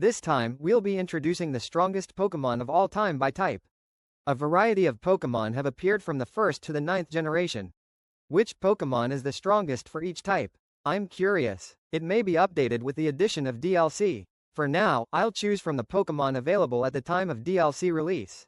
This time, we'll be introducing the strongest Pokémon of all time by type. A variety of Pokémon have appeared from the 1st to the 9th generation. Which Pokémon is the strongest for each type? I'm curious. It may be updated with the addition of DLC. For now, I'll choose from the Pokémon available at the time of DLC release.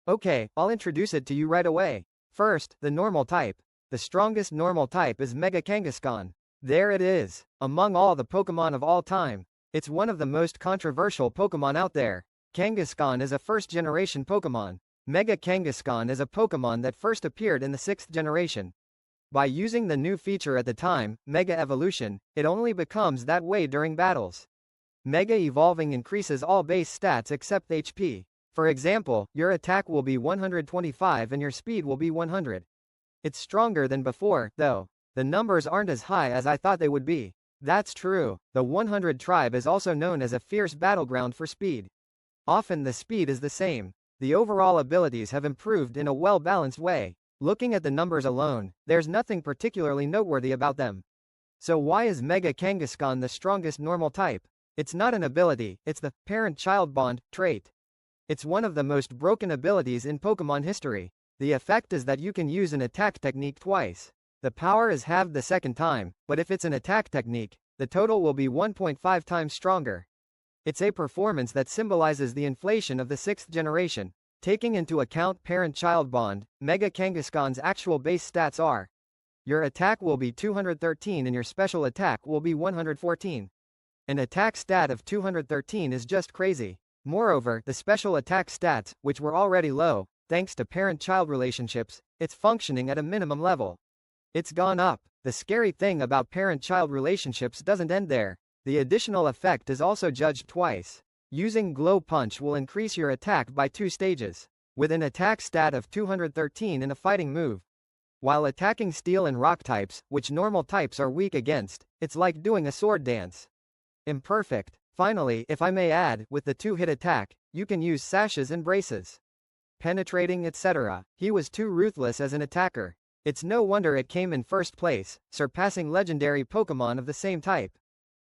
Okay, I'll introduce it to you right away. First, the normal type. The strongest normal type is Mega Kangaskhan. There it is. Among all the Pokémon of all time, it's one of the most controversial Pokémon out there. Kangaskhan is a first-generation Pokémon. Mega Kangaskhan is a Pokémon that first appeared in the 6th generation. By using the new feature at the time, Mega Evolution, it only becomes that way during battles. Mega Evolving increases all base stats except HP. For example, your attack will be 125 and your speed will be 100. It's stronger than before, though. The numbers aren't as high as I thought they would be. That's true. The 100 tribe is also known as a fierce battleground for speed. Often the speed is the same. The overall abilities have improved in a well-balanced way. Looking at the numbers alone, there's nothing particularly noteworthy about them. So why is Mega Kangaskhan the strongest normal type? It's not an ability, it's the parent-child bond trait. It's one of the most broken abilities in Pokémon history. The effect is that you can use an attack technique twice. The power is halved the second time, but if it's an attack technique, the total will be 1.5 times stronger. It's a performance that symbolizes the inflation of the 6th generation. Taking into account parent-child bond, Mega Kangaskhan's actual base stats are: your attack will be 213 and your special attack will be 114. An attack stat of 213 is just crazy. Moreover, the special attack stats, which were already low, thanks to parent-child relationships, it's functioning at a minimum level. It's gone up. The scary thing about parent-child relationships doesn't end there. The additional effect is also judged twice. Using Glow Punch will increase your attack by 2 stages, with an attack stat of 213 in a fighting move. While attacking steel and rock types, which normal types are weak against, it's like doing a sword dance. Imperfect. Finally, if I may add, with the 2-hit attack, you can use sashes and braces. Penetrating, etc. He was too ruthless as an attacker. It's no wonder it came in first place, surpassing legendary Pokémon of the same type.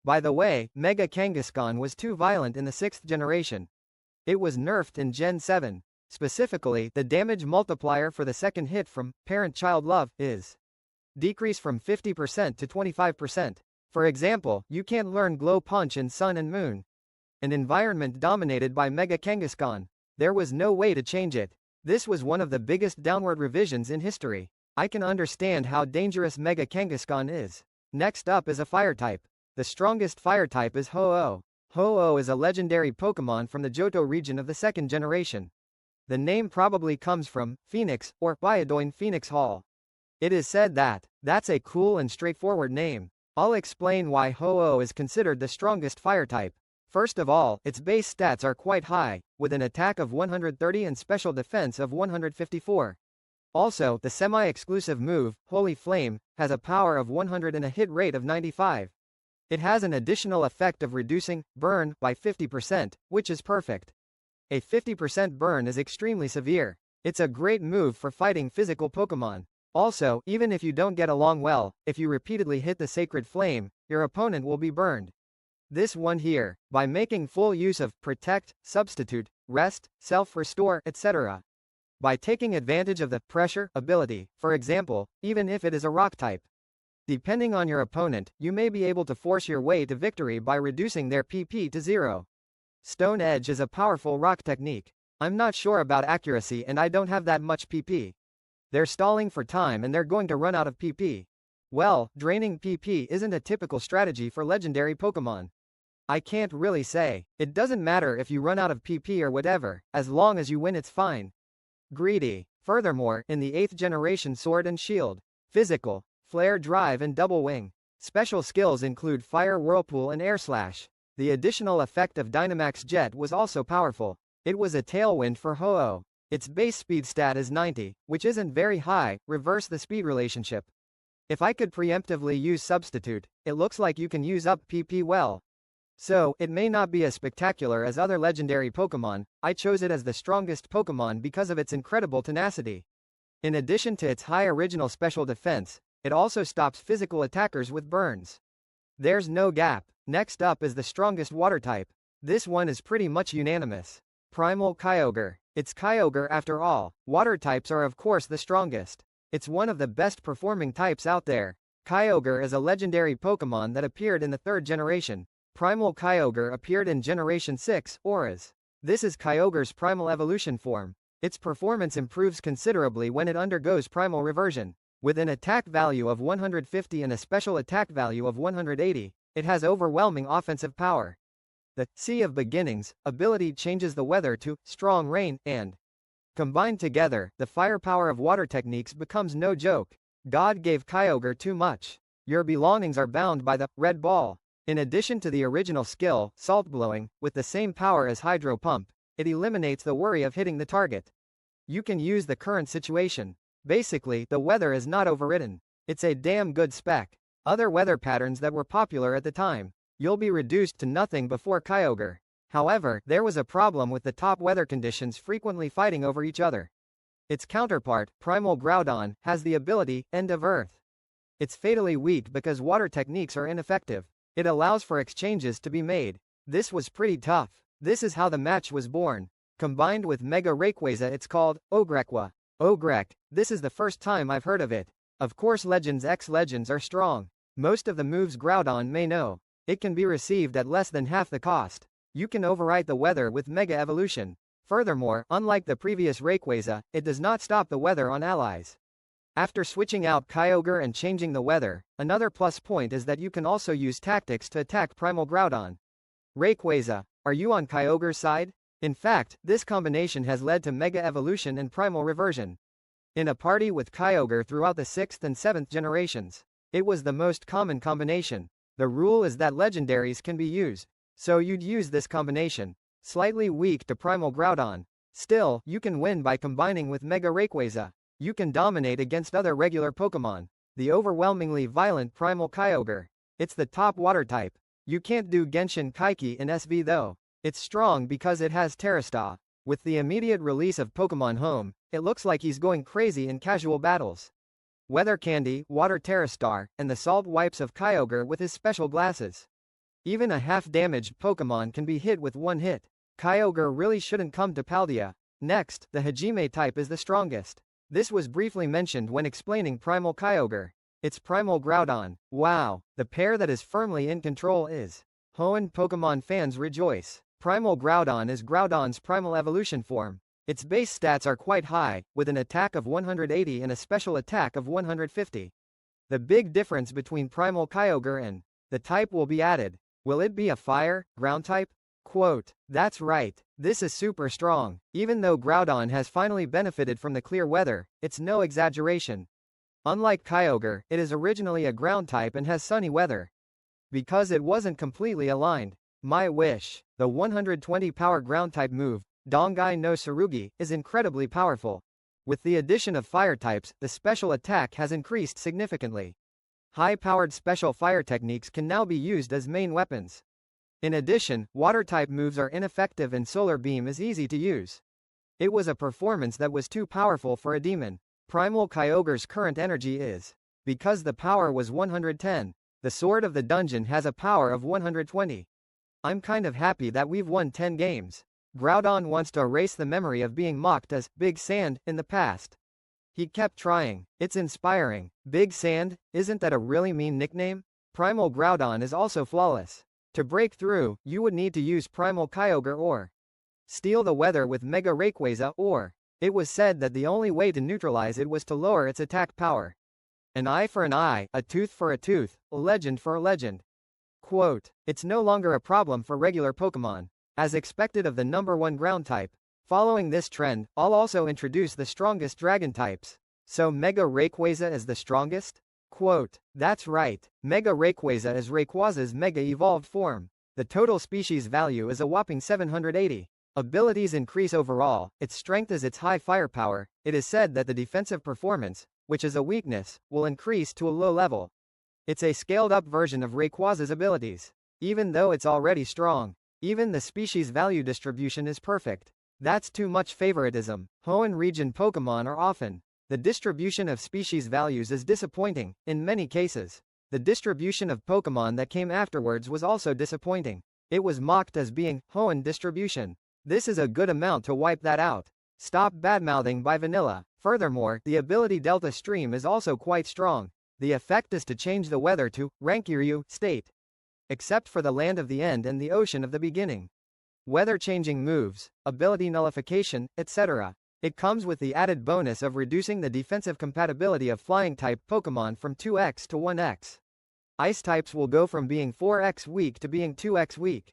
By the way, Mega Kangaskhan was too violent in the 6th generation. It was nerfed in Gen 7. Specifically, the damage multiplier for the second hit from parent-child love is decreased from 50% to 25%. For example, you can't learn Glow Punch in Sun and Moon, an environment dominated by Mega Kangaskhan. There was no way to change it. This was one of the biggest downward revisions in history. I can understand how dangerous Mega Kangaskhan is. Next up is a fire type. The strongest fire type is Ho-Oh. Ho-Oh is a legendary Pokémon from the Johto region of the 2nd generation. The name probably comes from Phoenix, or Biodoin Phoenix Hall. It is said that that's a cool and straightforward name. I'll explain why Ho-Oh is considered the strongest fire type. First of all, its base stats are quite high, with an attack of 130 and special defense of 154. Also, the semi-exclusive move, Holy Flame, has a power of 100 and a hit rate of 95. It has an additional effect of reducing burn by 50%, which is perfect. A 50% burn is extremely severe. It's a great move for fighting physical Pokémon. Also, even if you don't get along well, if you repeatedly hit the Sacred Flame, your opponent will be burned. This one here, by making full use of Protect, Substitute, Rest, Self-Restore, etc. By taking advantage of the Pressure ability, for example, even if it is a rock type. Depending on your opponent, you may be able to force your way to victory by reducing their PP to 0. Stone Edge is a powerful rock technique. I'm not sure about accuracy and I don't have that much PP. They're stalling for time and they're going to run out of PP. Well, draining PP isn't a typical strategy for legendary Pokémon. I can't really say. It doesn't matter if you run out of PP or whatever, as long as you win it's fine. Greedy. Furthermore, in the 8th generation Sword and Shield, Physical, Flare Drive and Double Wing. Special skills include Fire Whirlpool and Air Slash. The additional effect of Dynamax Jet was also powerful. It was a tailwind for Ho-Oh. Its base speed stat is 90, which isn't very high. Reverse the speed relationship. If I could preemptively use Substitute, it looks like you can use up PP well. So, it may not be as spectacular as other legendary Pokémon. I chose it as the strongest Pokémon because of its incredible tenacity. In addition to its high original special defense, it also stops physical attackers with burns. There's no gap. Next up is the strongest water type. This one is pretty much unanimous. Primal Kyogre. It's Kyogre after all. Water types are of course the strongest. It's one of the best performing types out there. Kyogre is a legendary Pokémon that appeared in the 3rd generation. Primal Kyogre appeared in Generation 6, Auras. This is Kyogre's primal evolution form. Its performance improves considerably when it undergoes primal reversion. With an attack value of 150 and a special attack value of 180, it has overwhelming offensive power. The Sea of Beginnings ability changes the weather to strong rain, and combined together, the firepower of water techniques becomes no joke. God gave Kyogre too much. Your belongings are bound by the red ball. In addition to the original skill, Salt Blowing, with the same power as Hydro Pump, it eliminates the worry of hitting the target. You can use the current situation. Basically, the weather is not overridden. It's a damn good spec. Other weather patterns that were popular at the time, you'll be reduced to nothing before Kyogre. However, there was a problem with the top weather conditions frequently fighting over each other. Its counterpart, Primal Groudon, has the ability, End of Earth. It's fatally weak because water techniques are ineffective. It allows for exchanges to be made. This was pretty tough. This is how the match was born. Combined with Mega Rayquaza, it's called Ogrekwa. Ogrek. This is the first time I've heard of it. Of course Legends X Legends are strong. Most of the moves Groudon may know. It can be received at less than half the cost. You can overwrite the weather with Mega Evolution. Furthermore, unlike the previous Rayquaza, it does not stop the weather on allies. After switching out Kyogre and changing the weather, another plus point is that you can also use tactics to attack Primal Groudon. Rayquaza, are you on Kyogre's side? In fact, this combination has led to Mega Evolution and Primal Reversion. In a party with Kyogre throughout the 6th and 7th generations, it was the most common combination. The rule is that legendaries can be used, so you'd use this combination. Slightly weak to Primal Groudon. Still, you can win by combining with Mega Rayquaza. You can dominate against other regular Pokémon. The overwhelmingly violent Primal Kyogre. It's the top water type. You can't do Genshin Kaiki in SV though. It's strong because it has Terrastar. With the immediate release of Pokémon Home, it looks like he's going crazy in casual battles. Weather Candy, Water Terrastar, and the Salt Wipes of Kyogre with his special glasses. Even a half-damaged Pokémon can be hit with one hit. Kyogre really shouldn't come to Paldea. Next, the Hajime type is the strongest. This was briefly mentioned when explaining Primal Kyogre. It's Primal Groudon. Wow, the pair that is firmly in control is Hoenn. Pokémon fans rejoice. Primal Groudon is Groudon's primal evolution form. Its base stats are quite high, with an attack of 180 and a special attack of 150. The big difference between Primal Kyogre and the type will be added. Will it be a fire, ground type? Quote, that's right, this is super strong. Even though Groudon has finally benefited from the clear weather, it's no exaggeration. Unlike Kyogre, it is originally a ground type and has sunny weather. Because it wasn't completely aligned. My Wish, the 120 power ground type move, Dongai no Tsurugi, is incredibly powerful. With the addition of fire types, the special attack has increased significantly. High-powered special fire techniques can now be used as main weapons. In addition, water-type moves are ineffective and Solar Beam is easy to use. It was a performance that was too powerful for a demon. Primal Kyogre's current energy is, because the power was 110, the Sword of the Dungeon has a power of 120. I'm kind of happy that we've won 10 games. Groudon wants to erase the memory of being mocked as Big Sand in the past. He kept trying. It's inspiring. Big Sand, isn't that a really mean nickname? Primal Groudon is also flawless. To break through, you would need to use Primal Kyogre or steal the weather with Mega Rayquaza or it was said that the only way to neutralize it was to lower its attack power. An eye for an eye, a tooth for a tooth, a legend for a legend. Quote, it's no longer a problem for regular Pokémon, as expected of the #1 ground type. Following this trend, I'll also introduce the strongest dragon types. So Mega Rayquaza is the strongest? Quote, that's right, Mega Rayquaza is Rayquaza's Mega Evolved form. The total species value is a whopping 780. Abilities increase overall, its strength is its high firepower. It is said that the defensive performance, which is a weakness, will increase to a low level. It's a scaled-up version of Rayquaza's abilities. Even though it's already strong, even the species value distribution is perfect. That's too much favoritism. Hoenn region Pokémon are often. The distribution of species values is disappointing, in many cases. The distribution of Pokémon that came afterwards was also disappointing. It was mocked as being Hoenn distribution. This is a good amount to wipe that out. Stop badmouthing by vanilla. Furthermore, the ability Delta Stream is also quite strong. The effect is to change the weather to Rankiryu state, except for the land of the end and the ocean of the beginning. Weather-changing moves, ability nullification, etc. It comes with the added bonus of reducing the defensive compatibility of Flying-type Pokémon from 2x to 1x. Ice types will go from being 4x weak to being 2x weak.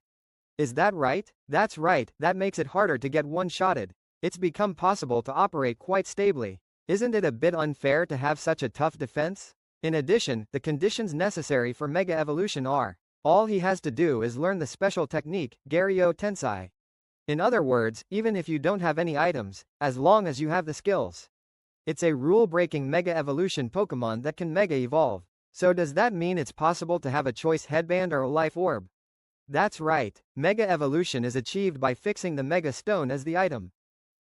Is that right? That's right, that makes it harder to get one-shotted. It's become possible to operate quite stably. Isn't it a bit unfair to have such a tough defense? In addition, the conditions necessary for Mega Evolution are: all he has to do is learn the special technique, Garyo Tensai. In other words, even if you don't have any items, as long as you have the skills. It's a rule-breaking Mega Evolution Pokémon that can Mega Evolve. So does that mean it's possible to have a choice headband or a life orb? That's right, Mega Evolution is achieved by fixing the Mega Stone as the item.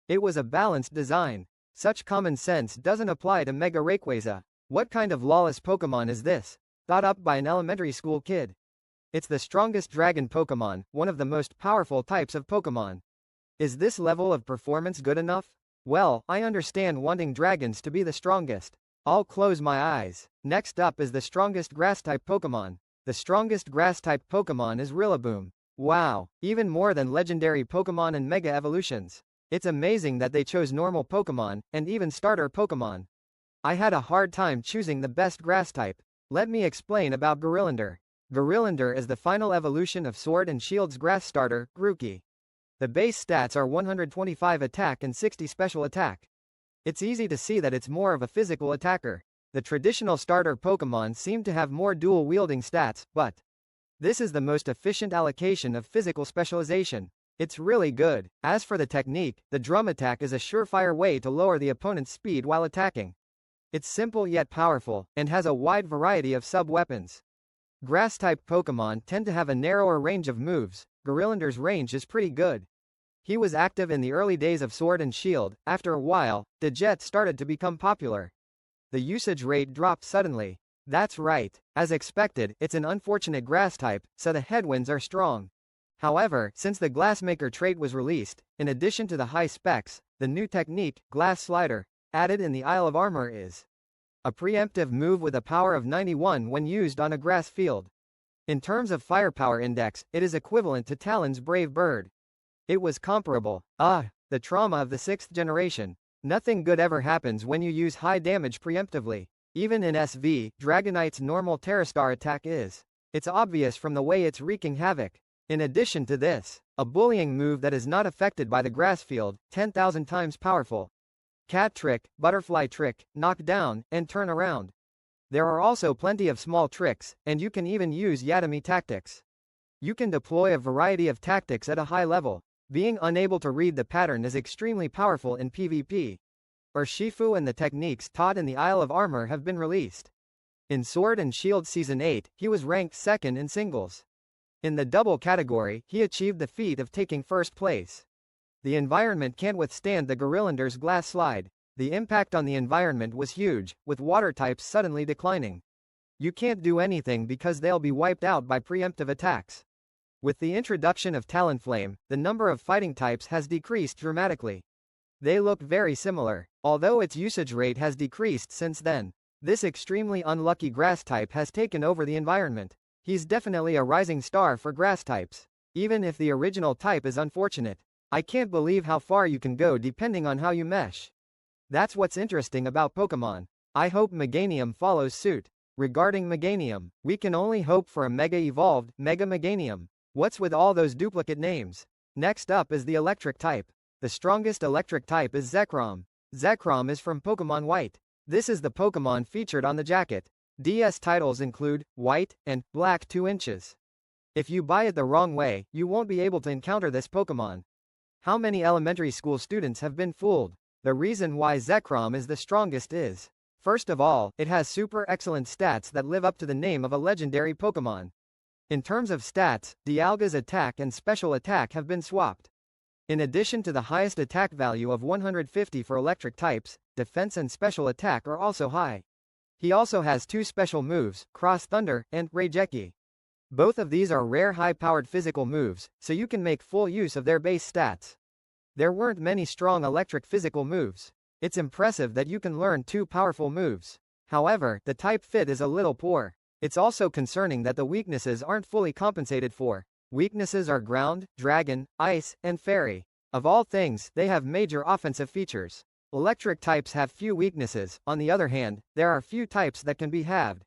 It was a balanced design. Such common sense doesn't apply to Mega Rayquaza. What kind of lawless Pokémon is this? Thought up by an elementary school kid. It's the strongest dragon Pokémon, one of the most powerful types of Pokémon. Is this level of performance good enough? Well, I understand wanting dragons to be the strongest. I'll close my eyes. Next up is the strongest grass-type Pokémon. The strongest grass-type Pokémon is Rillaboom. Wow, even more than legendary Pokémon and Mega Evolutions. It's amazing that they chose normal Pokémon, and even starter Pokémon. I had a hard time choosing the best grass type. Let me explain about Gorillander. Gorillander is the final evolution of Sword and Shield's grass starter, Grookey. The base stats are 125 attack and 60 special attack. It's easy to see that it's more of a physical attacker. The traditional starter Pokémon seem to have more dual-wielding stats, but this is the most efficient allocation of physical specialization. It's really good. As for the technique, the drum attack is a surefire way to lower the opponent's speed while attacking. It's simple yet powerful, and has a wide variety of sub-weapons. Grass-type Pokémon tend to have a narrower range of moves. Gorillander's range is pretty good. He was active in the early days of Sword and Shield. After a while, Dijet started to become popular. The usage rate dropped suddenly. That's right. As expected, it's an unfortunate grass type, so the headwinds are strong. However, since the Glassmaker trait was released, in addition to the high specs, the new technique, Glass Slider, added in the Isle of Armor is a preemptive move with a power of 91 when used on a grass field. In terms of firepower index, it is equivalent to Talon's Brave Bird. It was comparable. The trauma of the 6th generation. Nothing good ever happens when you use high damage preemptively. Even in SV, Dragonite's normal Terrastar attack is. It's obvious from the way it's wreaking havoc. In addition to this, a bullying move that is not affected by the grass field, 10,000 times powerful. Cat Trick, Butterfly Trick, Knock Down, and Turn Around. There are also plenty of small tricks, and you can even use Yatami tactics. You can deploy a variety of tactics at a high level. Being unable to read the pattern is extremely powerful in PvP. Urshifu and the techniques taught in the Isle of Armor have been released. In Sword and Shield Season 8, he was ranked 2nd in singles. In the double category, he achieved the feat of taking 1st place. The environment can't withstand the Gorillander's Glass Slide. The impact on the environment was huge, with water types suddenly declining. You can't do anything because they'll be wiped out by preemptive attacks. With the introduction of Talonflame, the number of fighting types has decreased dramatically. They look very similar, although its usage rate has decreased since then. This extremely unlucky grass type has taken over the environment. He's definitely a rising star for grass types. Even if the original type is unfortunate. I can't believe how far you can go depending on how you mesh. That's what's interesting about Pokémon. I hope Meganium follows suit. Regarding Meganium, we can only hope for a Mega Evolved, Mega Meganium. What's with all those duplicate names? Next up is the electric type. The strongest electric type is Zekrom. Zekrom is from Pokémon White. This is the Pokémon featured on the jacket. DS titles include White and Black 2 inches. If you buy it the wrong way, you won't be able to encounter this Pokémon. How many elementary school students have been fooled? The reason why Zekrom is the strongest is, first of all, it has super excellent stats that live up to the name of a legendary Pokémon. In terms of stats, Dialga's attack and special attack have been swapped. In addition to the highest attack value of 150 for electric types, defense and special attack are also high. He also has 2 special moves, Cross Thunder and Raigeki. Both of these are rare high-powered physical moves, so you can make full use of their base stats. There weren't many strong electric physical moves. It's impressive that you can learn two powerful moves. However, the type fit is a little poor. It's also concerning that the weaknesses aren't fully compensated for. Weaknesses are ground, dragon, ice, and fairy. Of all things, they have major offensive features. Electric types have few weaknesses. On the other hand, there are few types that can be halved.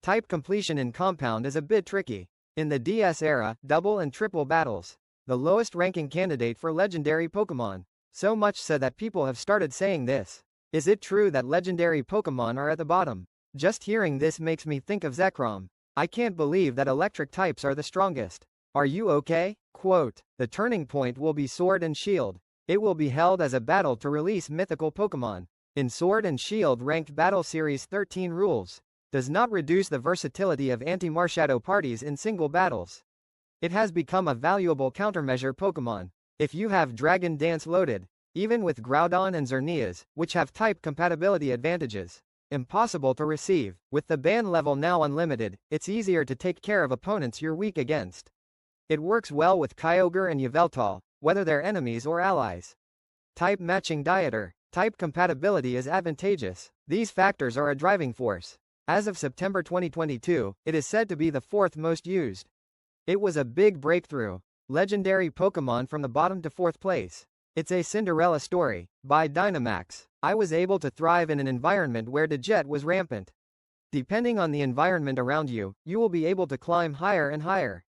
Type completion in compound is a bit tricky. In the DS era, double and triple battles. The lowest ranking candidate for legendary Pokémon. So much so that people have started saying this. Is it true that legendary Pokémon are at the bottom? Just hearing this makes me think of Zekrom. I can't believe that electric types are the strongest. Are you okay? Quote, the turning point will be Sword and Shield. It will be held as a battle to release mythical Pokémon. In Sword and Shield ranked Battle Series 13 rules. Does not reduce the versatility of anti-Marshadow parties in single battles. It has become a valuable countermeasure Pokémon. If you have Dragon Dance loaded, even with Groudon and Xerneas, which have type compatibility advantages, impossible to receive. With the ban level now unlimited, it's easier to take care of opponents you're weak against. It works well with Kyogre and Yveltal, whether they're enemies or allies. Type matching Dieter. Type compatibility is advantageous. These factors are a driving force. As of September 2022, it is said to be the fourth most used. It was a big breakthrough. Legendary Pokémon from the bottom to fourth place. It's a Cinderella story. By Dynamax. I was able to thrive in an environment where Dijet was rampant. Depending on the environment around you, you will be able to climb higher and higher.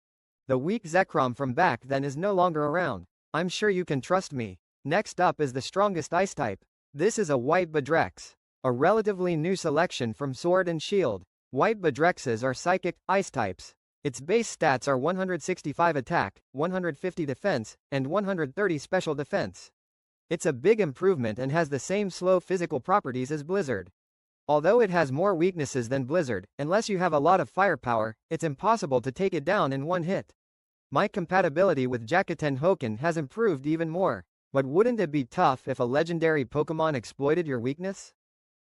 The weak Zekrom from back then is no longer around. I'm sure you can trust me. Next up is the strongest ice type. This is a White Badrex. A relatively new selection from Sword and Shield. White Badrexes are psychic, ice types. Its base stats are 165 attack, 150 defense, and 130 special defense. It's a big improvement and has the same slow physical properties as Blizzard. Although it has more weaknesses than Blizzard, unless you have a lot of firepower, it's impossible to take it down in one hit. My compatibility with Jakuten Hoken has improved even more. But wouldn't it be tough if a legendary Pokémon exploited your weakness?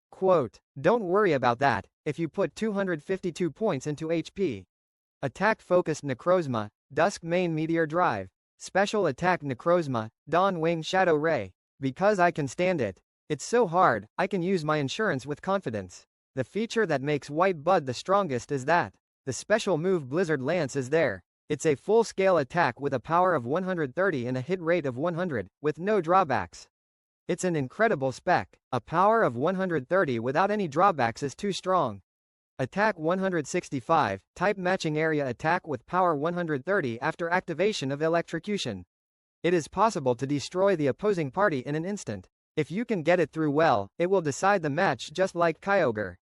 Quote, don't worry about that, if you put 252 points into HP. Attack-focused Necrozma, Dusk Main Meteor Drive. Special attack Necrozma, Dawn Wing Shadow Ray. Because I can stand it. It's so hard, I can use my insurance with confidence. The feature that makes White Bud the strongest is that the special move Blizzard Lance is there. It's a full-scale attack with a power of 130 and a hit rate of 100, with no drawbacks. It's an incredible spec. A power of 130 without any drawbacks is too strong. Attack 165, type matching area attack with power 130 after activation of electrocution. It is possible to destroy the opposing party in an instant. If you can get it through well, it will decide the match just like Kyogre.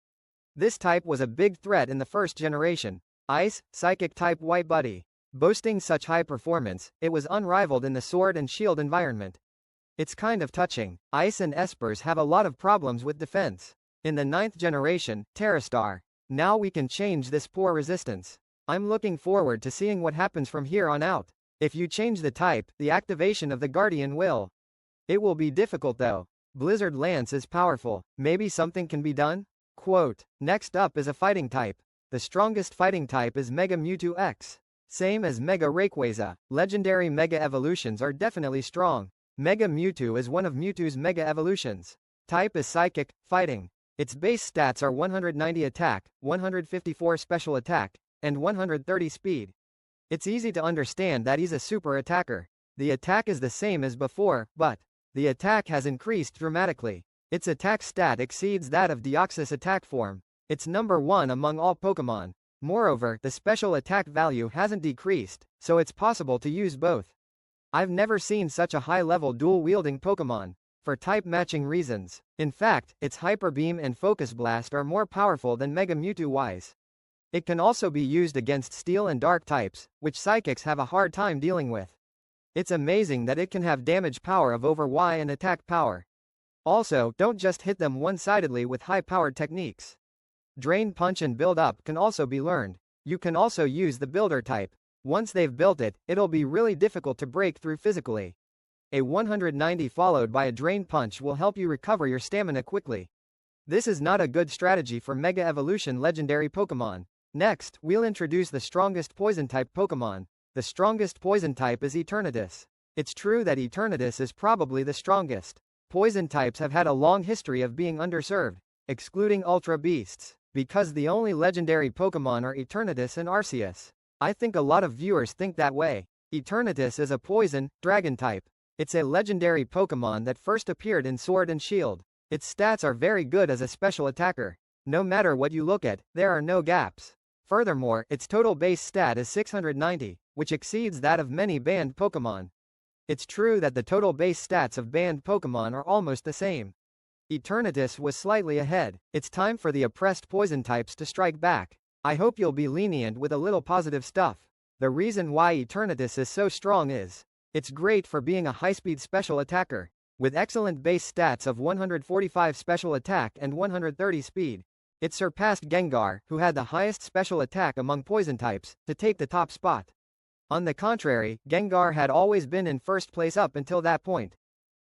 This type was a big threat in the first generation. Ice, Psychic type White Buddy. Boasting such high performance, it was unrivaled in the Sword and Shield environment. It's kind of touching. Ice and Espers have a lot of problems with defense. In the 9th generation, Terrastar. Now we can change this poor resistance. I'm looking forward to seeing what happens from here on out. If you change the type, the activation of the Guardian will. It will be difficult though. Blizzard Lance is powerful. Maybe something can be done? Quote, next up is a fighting type. The strongest fighting type is Mega Mewtwo X. Same as Mega Rayquaza, legendary Mega Evolutions are definitely strong. Mega Mewtwo is one of Mewtwo's Mega Evolutions. Type is Psychic, Fighting. Its base stats are 190 attack, 154 special attack, and 130 speed. It's easy to understand that he's a super attacker. The attack is the same as before, but the attack has increased dramatically. Its attack stat exceeds that of Deoxys attack form. It's number 1 among all Pokémon. Moreover, the special attack value hasn't decreased, so it's possible to use both. I've never seen such a high-level dual-wielding Pokémon. For type-matching reasons. In fact, its Hyper Beam and Focus Blast are more powerful than Mega Mewtwo-wise. It can also be used against Steel and Dark types, which Psychics have a hard time dealing with. It's amazing that it can have damage power of over Y and attack power. Also, don't just hit them one-sidedly with high-powered techniques. Drain Punch and Build Up can also be learned. You can also use the Builder type. Once they've built it, it'll be really difficult to break through physically. A 190 followed by a Drain Punch will help you recover your stamina quickly. This is not a good strategy for Mega Evolution legendary Pokémon. Next, we'll introduce the strongest poison-type Pokémon. The strongest poison type is Eternatus. It's true that Eternatus is probably the strongest. Poison types have had a long history of being underserved, excluding Ultra Beasts, because the only legendary Pokémon are Eternatus and Arceus. I think a lot of viewers think that way. Eternatus is a poison, dragon type. It's a legendary Pokémon that first appeared in Sword and Shield. Its stats are very good as a special attacker. No matter what you look at, there are no gaps. Furthermore, its total base stat is 690, which exceeds that of many banned Pokémon. It's true that the total base stats of banned Pokémon are almost the same. Eternatus was slightly ahead. It's time for the oppressed poison types to strike back. I hope you'll be lenient with a little positive stuff. The reason why Eternatus is so strong is, it's great for being a high-speed special attacker. With excellent base stats of 145 special attack and 130 speed, it surpassed Gengar, who had the highest special attack among poison types, to take the top spot. On the contrary, Gengar had always been in first place up until that point.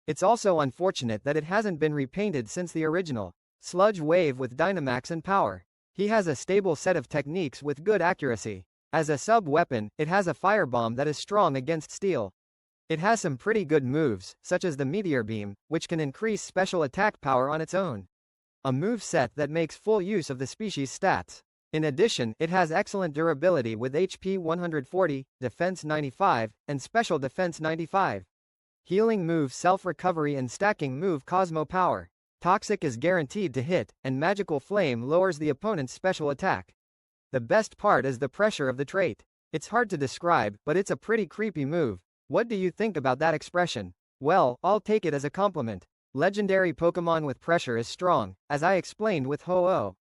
It's also unfortunate that it hasn't been repainted since the original Sludge Wave with Dynamax and Power. He has a stable set of techniques with good accuracy. As a sub-weapon, it has a Firebomb that is strong against Steel. It has some pretty good moves, such as the Meteor Beam, which can increase special attack power on its own. A moveset that makes full use of the species stats. In addition, it has excellent durability with HP 140, Defense 95, and Special Defense 95. Healing move Self-Recovery and stacking move Cosmo Power. Toxic is guaranteed to hit, and Magical Flame lowers the opponent's special attack. The best part is the pressure of the trait. It's hard to describe, but it's a pretty creepy move. What do you think about that expression? Well, I'll take it as a compliment. Legendary Pokémon with pressure is strong, as I explained with Ho-Oh.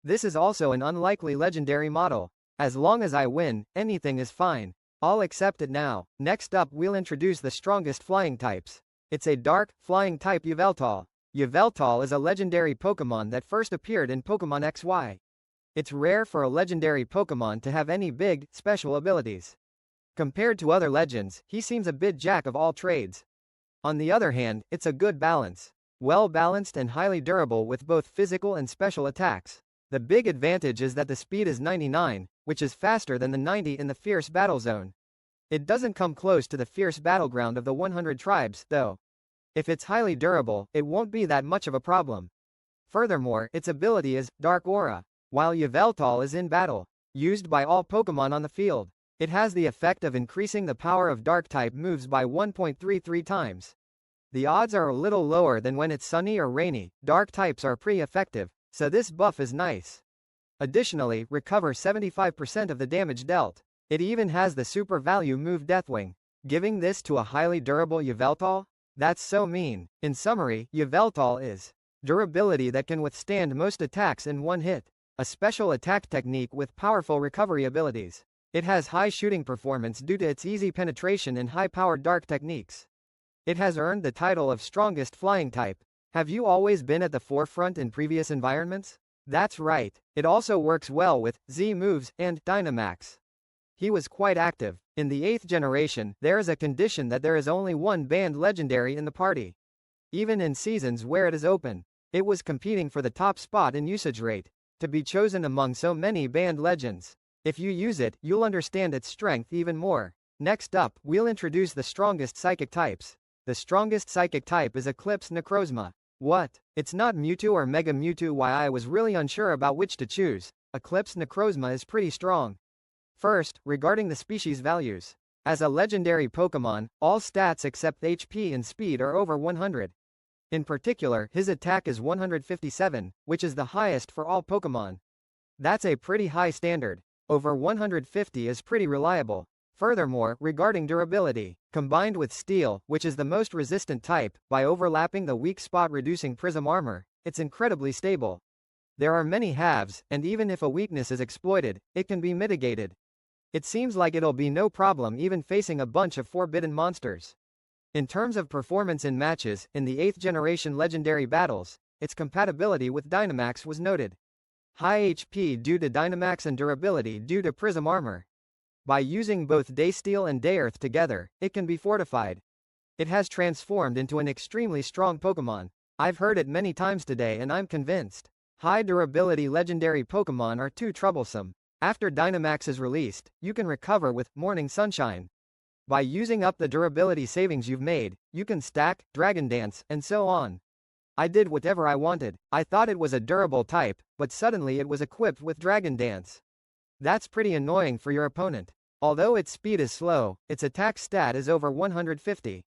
This is also an unlikely legendary model. As long as I win, anything is fine. I'll accept it now. Next up, we'll introduce the strongest flying types. It's a dark, flying type Yveltal. Yveltal is a legendary Pokémon that first appeared in Pokémon XY. It's rare for a legendary Pokémon to have any big, special abilities. Compared to other legends, he seems a bit jack of all trades. On the other hand, it's a good balance. Well balanced and highly durable with both physical and special attacks. The big advantage is that the speed is 99, which is faster than the 90 in the Fierce Battle Zone. It doesn't come close to the Fierce Battleground of the 100 Tribes, though. If it's highly durable, it won't be that much of a problem. Furthermore, its ability is Dark Aura. While Yveltal is in battle, used by all Pokémon on the field, it has the effect of increasing the power of Dark-type moves by 1.33 times. The odds are a little lower than when it's sunny or rainy. Dark types are pretty effective, so this buff is nice. Additionally, recover 75% of the damage dealt. It even has the super value move Deathwing. Giving this to a highly durable Yveltal? That's so mean. In summary, Yveltal is durability that can withstand most attacks in one hit. A special attack technique with powerful recovery abilities. It has high shooting performance due to its easy penetration and high-powered dark techniques. It has earned the title of strongest flying type. Have you always been at the forefront in previous environments? That's right. It also works well with Z moves and Dynamax. He was quite active. In the 8th generation, there is a condition that there is only one banned legendary in the party. Even in seasons where it is open, it was competing for the top spot in usage rate. To be chosen among so many banned legends. If you use it, you'll understand its strength even more. Next up, we'll introduce the strongest psychic types. The strongest psychic type is Eclipse Necrozma. What? It's not Mewtwo or Mega Mewtwo. Why I was really unsure about which to choose. Eclipse Necrozma is pretty strong. First, regarding the species values. As a legendary Pokémon, all stats except HP and speed are over 100. In particular, his attack is 157, which is the highest for all Pokémon. That's a pretty high standard. Over 150 is pretty reliable. Furthermore, regarding durability, combined with Steel, which is the most resistant type, by overlapping the weak spot reducing Prism Armor, it's incredibly stable. There are many halves, and even if a weakness is exploited, it can be mitigated. It seems like it'll be no problem even facing a bunch of forbidden monsters. In terms of performance in matches, in the 8th generation legendary battles, its compatibility with Dynamax was noted. High HP due to Dynamax and durability due to Prism Armor. By using both Daysteel and Dayearth together, it can be fortified. It has transformed into an extremely strong Pokémon. I've heard it many times today and I'm convinced. High durability legendary Pokémon are too troublesome. After Dynamax is released, you can recover with Morning Sunshine. By using up the durability savings you've made, you can stack, Dragon Dance, and so on. I did whatever I wanted. I thought it was a durable type, but suddenly it was equipped with Dragon Dance. That's pretty annoying for your opponent. Although its speed is slow, its attack stat is over 150.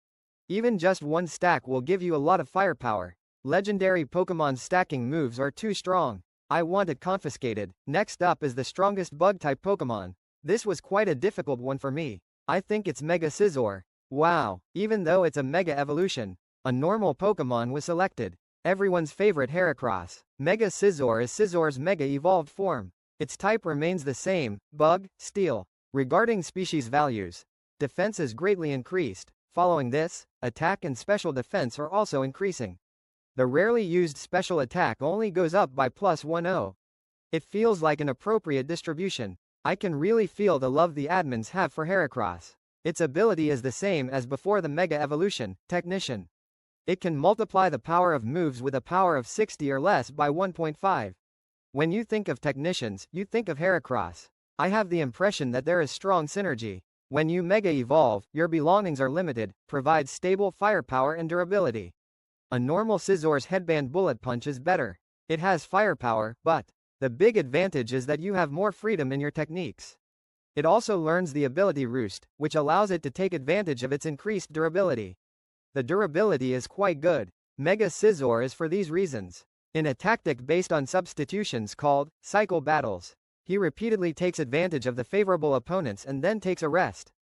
Even just one stack will give you a lot of firepower. Legendary Pokémon stacking moves are too strong. I want it confiscated. Next up is the strongest bug-type Pokémon. This was quite a difficult one for me. I think it's Mega Scizor. Wow, even though it's a Mega Evolution, a normal Pokémon was selected. Everyone's favorite Heracross. Mega Scizor is Scizor's Mega Evolved form. Its type remains the same, Bug, Steel. Regarding species values, defense is greatly increased. Following this, attack and special defense are also increasing. The rarely used special attack only goes up by +10. It feels like an appropriate distribution. I can really feel the love the admins have for Heracross. Its ability is the same as before the Mega Evolution, Technician. It can multiply the power of moves with a power of 60 or less by 1.5. When you think of Technicians, you think of Heracross. I have the impression that there is strong synergy. When you Mega Evolve, your belongings are limited, provides stable firepower and durability. A normal Scizor's Headband Bullet Punch is better. It has firepower, but the big advantage is that you have more freedom in your techniques. It also learns the ability Roost, which allows it to take advantage of its increased durability. The durability is quite good. Mega Scizor is for these reasons. In a tactic based on substitutions called Cycle Battles, he repeatedly takes advantage of the favorable opponents and then takes a rest.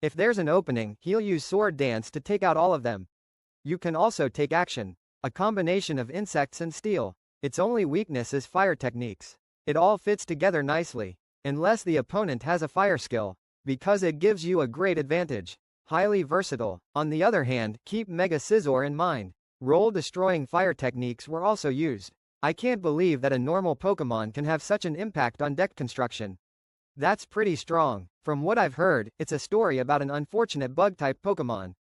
If there's an opening, he'll use Sword Dance to take out all of them. You can also take action, a combination of insects and steel. Its only weakness is fire techniques. It all fits together nicely, unless the opponent has a fire skill, because it gives you a great advantage. Highly versatile. On the other hand, keep Mega Scizor in mind. Roll-destroying fire techniques were also used. I can't believe that a normal Pokémon can have such an impact on deck construction. That's pretty strong. From what I've heard, it's a story about an unfortunate bug-type Pokémon.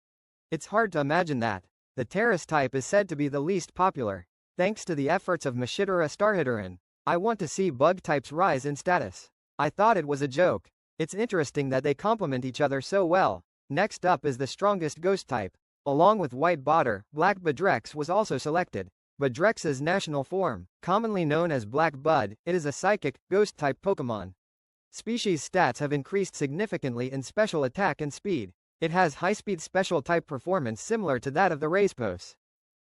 It's hard to imagine that. The Terrace type is said to be the least popular. Thanks to the efforts of Mashidora Starhitteran, I want to see bug types rise in status. I thought it was a joke. It's interesting that they complement each other so well. Next up is the strongest ghost type. Along with White Botter, Black Badrex was also selected. Badrex's national form, commonly known as Black Bud, it is a psychic, ghost-type Pokémon. Species stats have increased significantly in special attack and speed. It has high-speed special-type performance similar to that of the Razepos.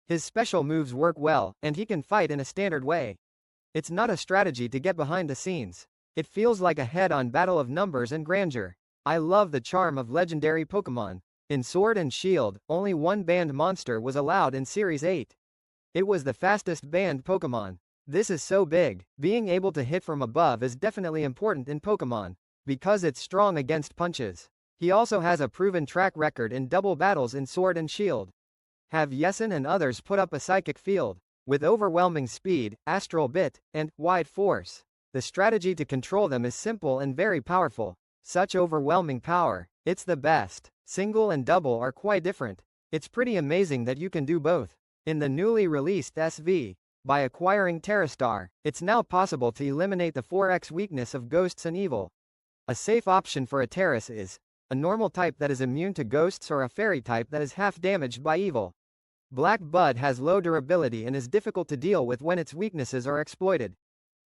His special moves work well, and he can fight in a standard way. It's not a strategy to get behind the scenes. It feels like a head-on battle of numbers and grandeur. I love the charm of legendary Pokémon. In Sword and Shield, only one banned monster was allowed in Series 8. It was the fastest banned Pokémon. This is so big. Being able to hit from above is definitely important in Pokémon, because it's strong against punches. He also has a proven track record in double battles in Sword and Shield. Have Yesin and others put up a psychic field, with overwhelming speed, astral bit, and wide force. The strategy to control them is simple and very powerful. Such overwhelming power, it's the best. Single and double are quite different. It's pretty amazing that you can do both. In the newly released SV, by acquiring Terrastar, it's now possible to eliminate the 4x weakness of ghosts and evil. A safe option for a Terras is a normal type that is immune to ghosts or a fairy type that is half damaged by evil. Black Bud has low durability and is difficult to deal with when its weaknesses are exploited.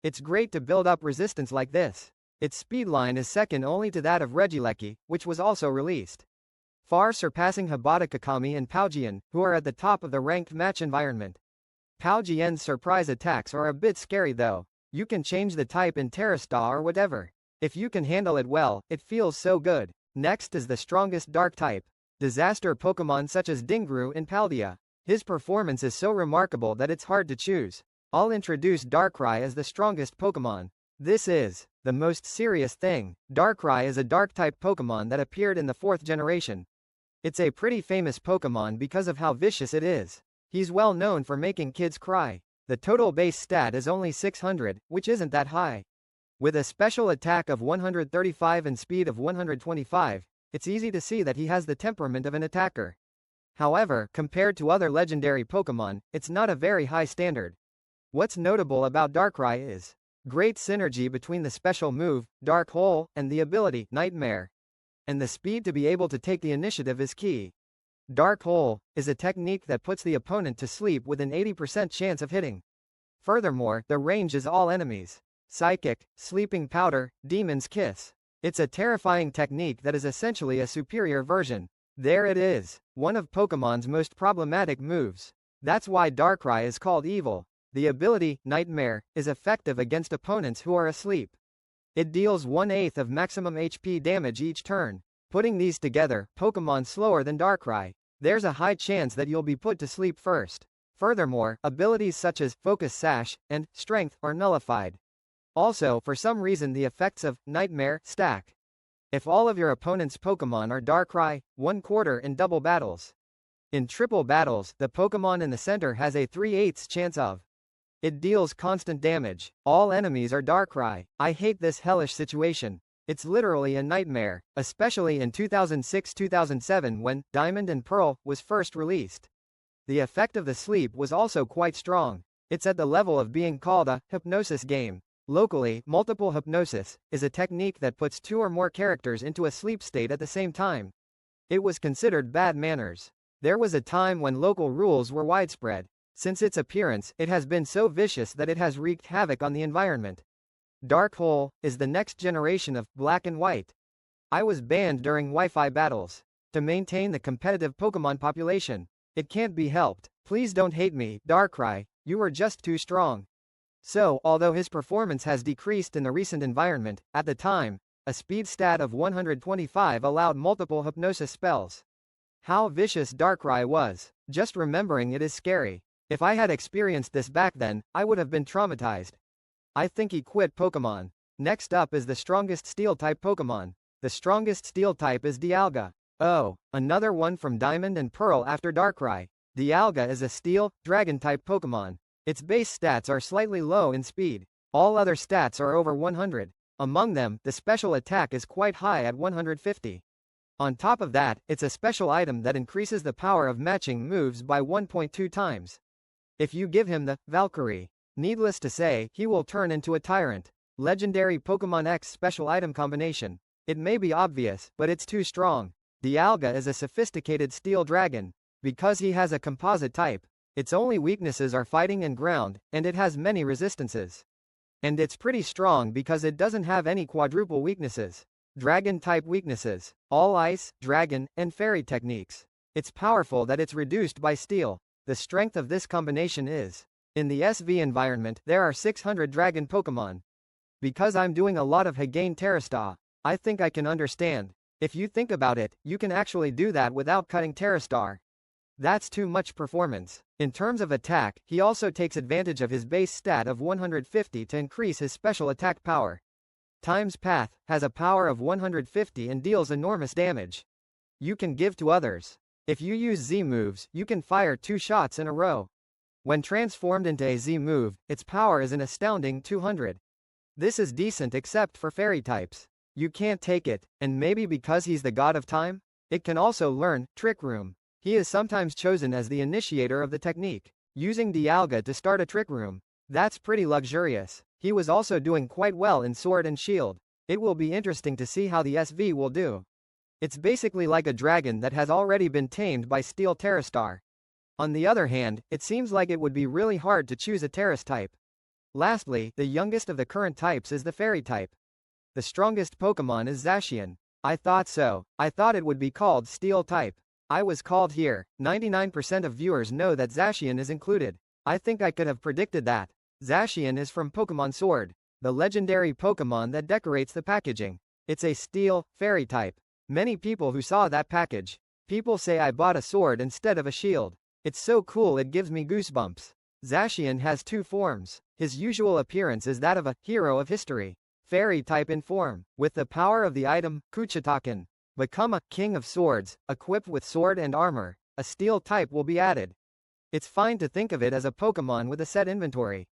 It's great to build up resistance like this. Its speedline is second only to that of Regieleki, which was also released, far surpassing Hibatakakami and Paugeon, who are at the top of the ranked match environment. Paugeon's surprise attacks are a bit scary though. You can change the type in Terrastar or whatever. If you can handle it well, it feels so good. Next is the strongest dark type. Disaster Pokémon such as Dingru in Paldea. His performance is so remarkable that it's hard to choose. I'll introduce Darkrai as the strongest Pokémon. This is the most serious thing. Darkrai is a dark-type Pokémon that appeared in the 4th generation. It's a pretty famous Pokémon because of how vicious it is. He's well known for making kids cry. The total base stat is only 600, which isn't that high. With a special attack of 135 and speed of 125, it's easy to see that he has the temperament of an attacker. However, compared to other legendary Pokémon, it's not a very high standard. What's notable about Darkrai is Great synergy between the special move, Dark Hole, and the ability, Nightmare. And the speed to be able to take the initiative is key. Dark Hole is a technique that puts the opponent to sleep with an 80% chance of hitting. Furthermore, the range is all enemies. Psychic, Sleeping Powder, Demon's Kiss. It's a terrifying technique that is essentially a superior version. There it is, one of Pokemon's most problematic moves. That's why Darkrai is called evil. The ability, Nightmare, is effective against opponents who are asleep. It deals 1/8 of maximum HP damage each turn. Putting these together, Pokemon slower than Darkrai, there's a high chance that you'll be put to sleep first. Furthermore, abilities such as Focus Sash and Strength are nullified. Also, for some reason the effects of Nightmare stack. If all of your opponent's Pokemon are Darkrai, 1/4 in double battles. In triple battles, the Pokemon in the center has a 3/8 chance of. It deals constant damage. All enemies are Darkrai. I hate this hellish situation. It's literally a nightmare, especially in 2006-2007 when Diamond and Pearl was first released. The effect of the sleep was also quite strong. It's at the level of being called a hypnosis game. Locally, multiple hypnosis is a technique that puts 2 or more characters into a sleep state at the same time. It was considered bad manners. There was a time when local rules were widespread. Since its appearance, it has been so vicious that it has wreaked havoc on the environment. Dark Hole is the next generation of Black and White. I was banned during Wi-Fi battles. To maintain the competitive Pokemon population. It can't be helped. Please don't hate me, Darkrai, you were just too strong. So, although his performance has decreased in the recent environment, at the time, a speed stat of 125 allowed multiple hypnosis spells. How vicious Darkrai was. Just remembering it is scary. If I had experienced this back then, I would have been traumatized. I think he quit Pokemon. Next up is the strongest Steel-type Pokemon. The strongest Steel-type is Dialga. Oh, another one from Diamond and Pearl after Darkrai. Dialga is a Steel, Dragon-type Pokemon. Its base stats are slightly low in speed. All other stats are over 100. Among them, the special attack is quite high at 150. On top of that, it's a special item that increases the power of matching moves by 1.2 times. If you give him the Valkyrie, needless to say, he will turn into a tyrant. Legendary Pokémon X special item combination. It may be obvious, but it's too strong. Dialga is a sophisticated steel dragon. Because he has a composite type, its only weaknesses are fighting and ground, and it has many resistances. And it's pretty strong because it doesn't have any quadruple weaknesses. Dragon-type weaknesses, all ice, dragon, and fairy techniques. It's powerful that it's reduced by steel. The strength of this combination is. In the SV environment, there are 600 dragon Pokemon. Because I'm doing a lot of Hagain Terrastar, I think I can understand. If you think about it, you can actually do that without cutting Terrastar. That's too much performance. In terms of attack, he also takes advantage of his base stat of 150 to increase his special attack power. Times Path has a power of 150 and deals enormous damage. You can give to others. If you use Z moves, you can fire 2 shots in a row. When transformed into a Z move, its power is an astounding 200. This is decent except for fairy types. You can't take it, and maybe because he's the god of time? It can also learn Trick Room. He is sometimes chosen as the initiator of the technique. Using Dialga to start a Trick Room. That's pretty luxurious. He was also doing quite well in Sword and Shield. It will be interesting to see how the SV will do. It's basically like a dragon that has already been tamed by Steel Terrastar. On the other hand, it seems like it would be really hard to choose a Terras type. Lastly, the youngest of the current types is the Fairy type. The strongest Pokemon is Zacian. I thought so. I thought it would be called Steel type. I was called here. 99% of viewers know that Zacian is included. I think I could have predicted that. Zacian is from Pokemon Sword, the legendary Pokemon that decorates the packaging. It's a Steel, Fairy type. Many people who saw that package. People say I bought a sword instead of a shield. It's so cool it gives me goosebumps. Zacian has 2 forms. His usual appearance is that of a hero of history. Fairy type in form. With the power of the item, Kuchitaken. Become a King of Swords, equipped with sword and armor. A steel type will be added. It's fine to think of it as a Pokemon with a set inventory.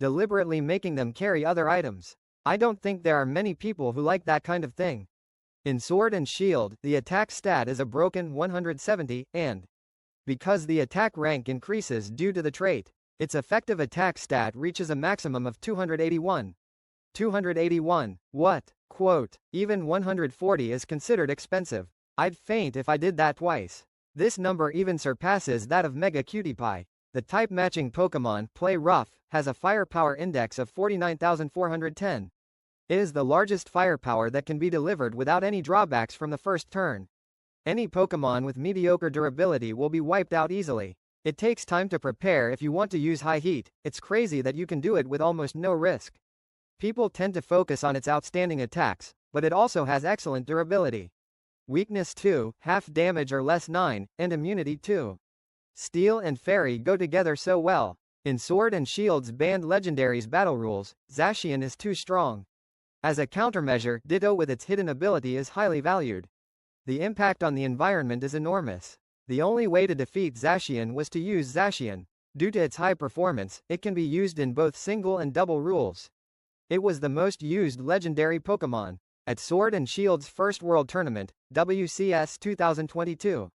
Deliberately making them carry other items. I don't think there are many people who like that kind of thing. In Sword and Shield, the attack stat is a broken 170, and because the attack rank increases due to the trait, its effective attack stat reaches a maximum of 281. 281. What? Quote, even 140 is considered expensive. I'd faint if I did that twice. This number even surpasses that of Mega Cutie Pie. The type-matching Pokémon, Play Rough, has a firepower index of 49,410. It is the largest firepower that can be delivered without any drawbacks from the first turn. Any Pokémon with mediocre durability will be wiped out easily. It takes time to prepare if you want to use high heat. It's crazy that you can do it with almost no risk. People tend to focus on its outstanding attacks, but it also has excellent durability. Weakness 2, half damage or less 9, and immunity 2. Steel and Fairy go together so well. In Sword and Shield's banned legendaries battle rules, Zacian is too strong. As a countermeasure, Ditto with its hidden ability is highly valued. The impact on the environment is enormous. The only way to defeat Zacian was to use Zacian. Due to its high performance, it can be used in both single and double rules. It was the most used legendary Pokémon at Sword and Shield's first World Tournament, WCS 2022.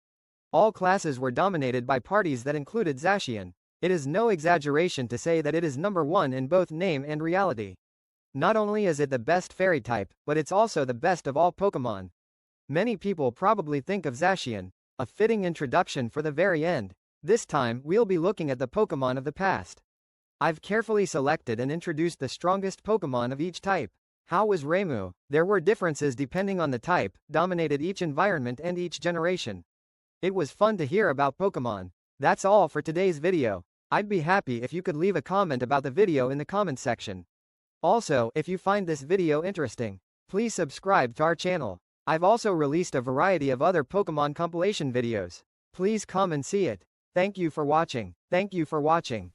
All classes were dominated by parties that included Zacian. It is no exaggeration to say that it is number one in both name and reality. Not only is it the best fairy type, but it's also the best of all Pokémon. Many people probably think of Zacian, a fitting introduction for the very end. This time, we'll be looking at the Pokémon of the past. I've carefully selected and introduced the strongest Pokémon of each type. How was Reimu? There were differences depending on the type, dominated each environment and each generation. It was fun to hear about Pokémon. That's all for today's video. I'd be happy if you could leave a comment about the video in the comment section. Also, if you find this video interesting, please subscribe to our channel. I've also released a variety of other Pokémon compilation videos. Please come and see it. Thank you for watching. Thank you for watching.